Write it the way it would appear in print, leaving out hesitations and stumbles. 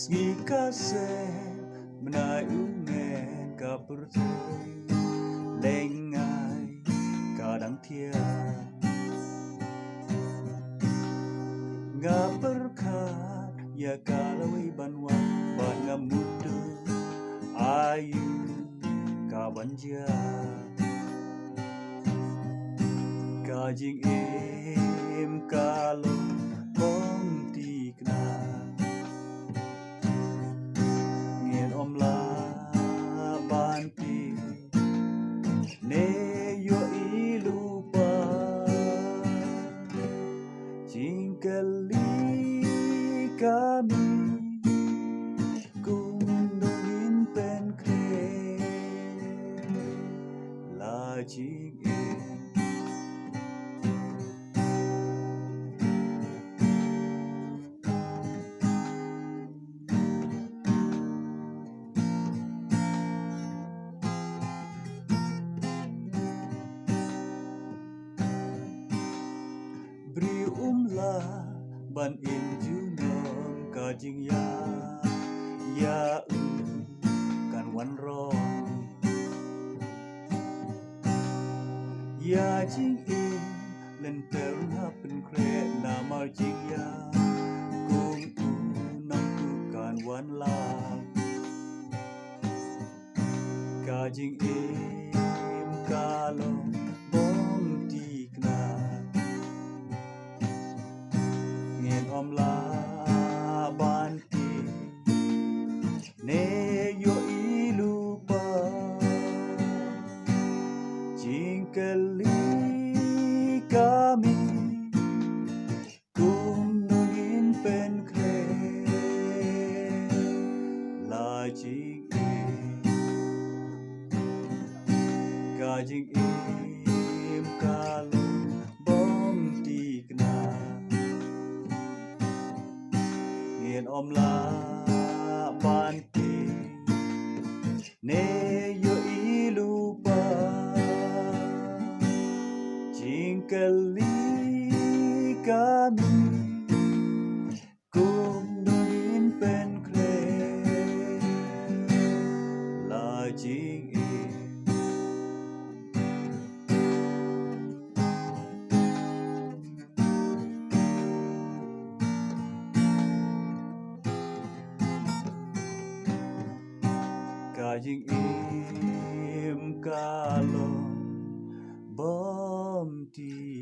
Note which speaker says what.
Speaker 1: Meski kasih menai umen kapertai lengai kadang tiap ngap berkat ya kalau banwan ban ngamudu ayu kabanja kajing kalau bom tikna ngien la banti ne yo ilupa jingkali kami kundungin pen kre la jing beri ban in junom kajing ya kan wan rong ya jing len terun hapen kre nama jing ya kung nam tu kan wan la kajing kalau bom tikna la banti ne yo ilupa jingkali kami kundungin pen kre la jing kajing kalau bom tikna la banti ne yo ilupa jingkali kami kundungin pen kre la jing kajing kalau bom ti